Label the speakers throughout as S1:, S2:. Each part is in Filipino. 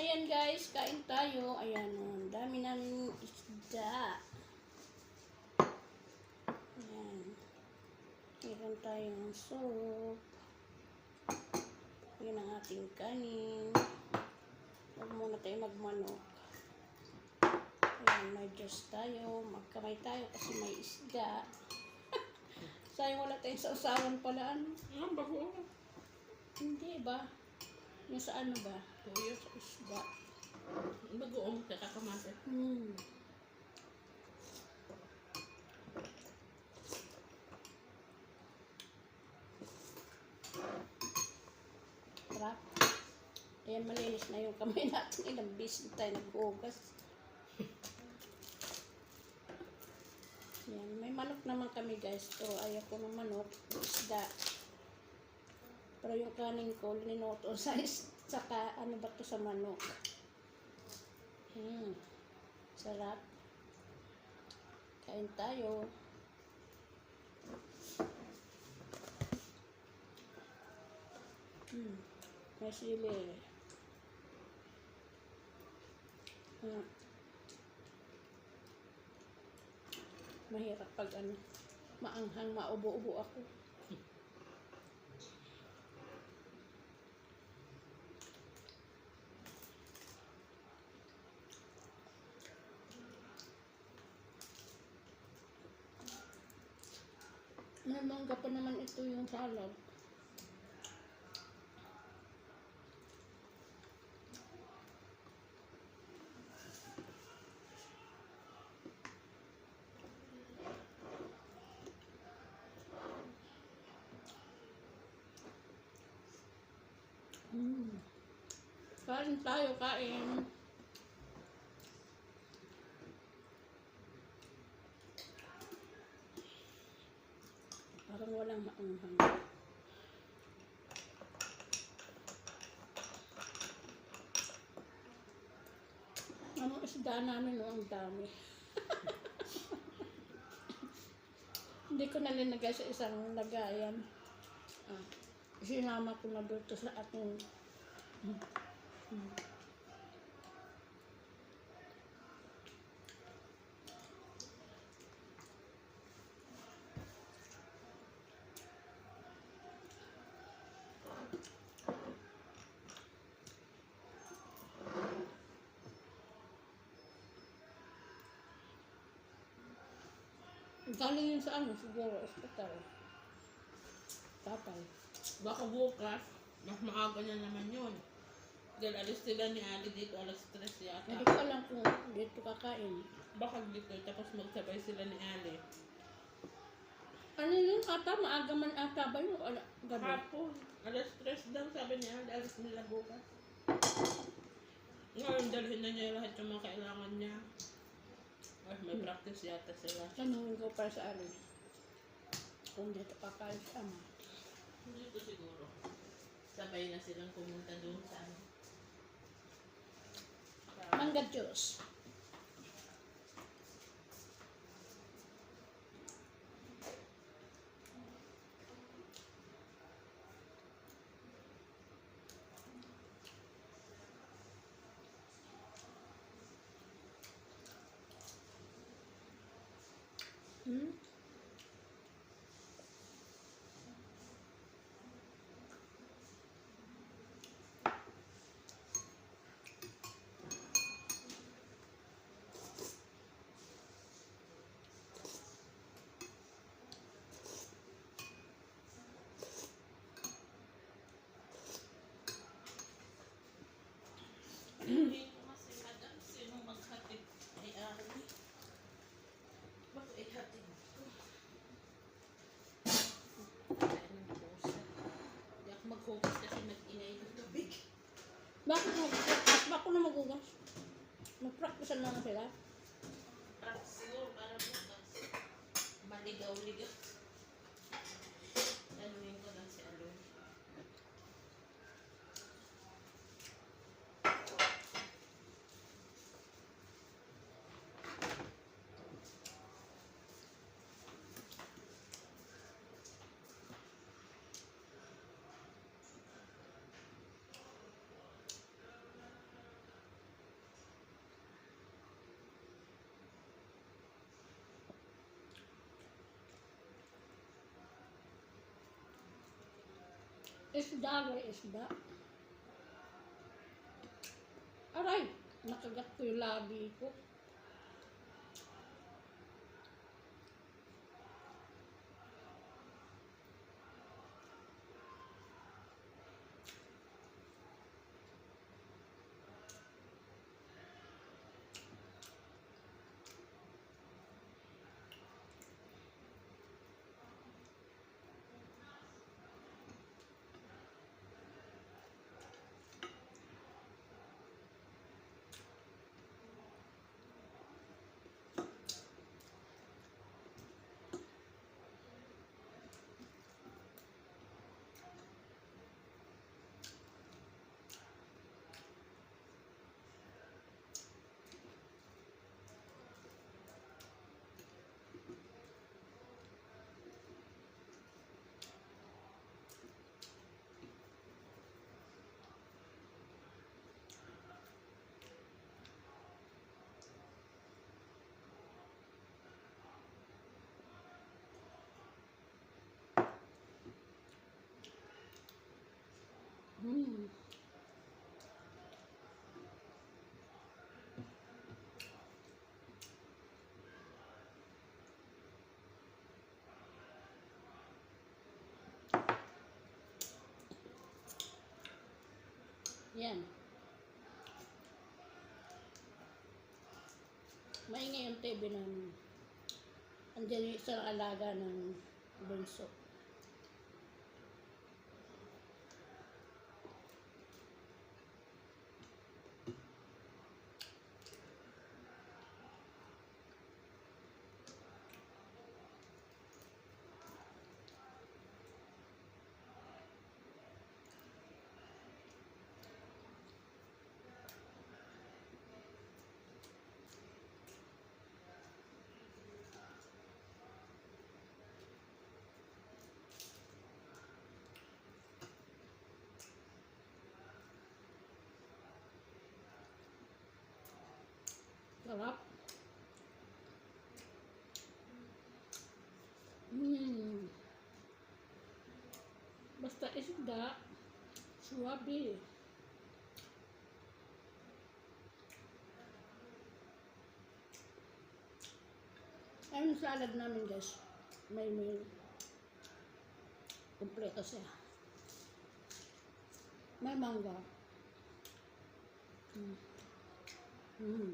S1: Ayan guys, kain tayo. Ayan, ang dami namin isda. Ayan. Meron tayong soup. Ayan ang ating kanin. Huwag muna tayo magmanok. Ayan, may juice tayo. Magkamay tayo kasi may isda. Sayang wala tayong sausawan pala. Ano?
S2: Bago.
S1: Hindi ba? Yung sa ano ba? Tuyo sa isda.
S2: Bagoong kakakamate.
S1: Sarap. Ayan, malinis na yung kamay natin. Ilang bis na tayo nag-ugas. Ayan, may manok naman kami guys. So, ayaw ko ng manok. Isda. Pero yung kanin ko, linoto sa saka ano ba to sa manok. Sarap. Kain tayo. May sili. Mahirap pag ano, maanghang, maubo-ubo ako. May mangga pa naman ito yung salad. Kain tayo, kain. Parang walang maanghang. Ang isda namin, no, ang dami. Hindi ko na linagay sa isang lagayan. Sinama ko na dito sa ating galing yun sa ano, siguro, hospital. Tatay.
S2: Baka bukas, mas maaga na naman yun. Dahil alis sila ni Ali dito, alas 3 yata.
S1: Hindi ko alam kung dito kakain.
S2: Baka dito, tapos magsabay sila ni Ali.
S1: Ano yun ata? Maaga man ata ba yun? Gabi?
S2: Hapon, alas 3 daw, sabi ni Ali, alis nila bukas. Ngayon, dalhin na niya lahat yung mga kailangan niya. Ay, may practice yata sila.
S1: Tanungin ko para sa ano? Kung dito kakain sa ama.
S2: Dito siguro. Sabay na silang pumunta doon sa ano.
S1: Mangga juice.
S2: Hindi ko kasi madam, sino maghatid ay Ali. Bakit ay hatid ko? Kaya ng pusa. Hindi ako mag-focus kasi nag-inay ng tubig.
S1: Bakit mag-practice? Bako na magugas. Mag-practice na lang sila.
S2: Para siguro para bukas. Maligaw-ligaw. Tanungin ko lang si Aloy.
S1: Isda, isda. Aray, nakagat ko yung labi ko. Hmm. Yan. Maingay yung TV namin. Andiyan yung isang alaga ng bunso. Sarap. Hmm. Basta isda, suwabe. Ayun salad namin guys. May kompleto siya. May mangga. Hmm. Hmm.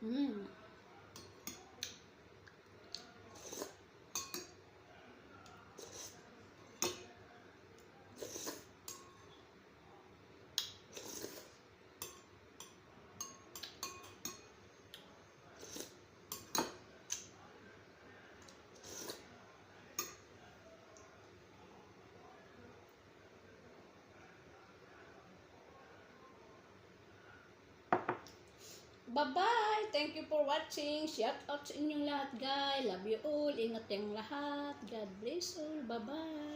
S1: Hmm. Bye-bye! Thank you for watching. Shout out sa inyong lahat, guys. Love you all. Ingat yung lahat. God bless all. Bye-bye!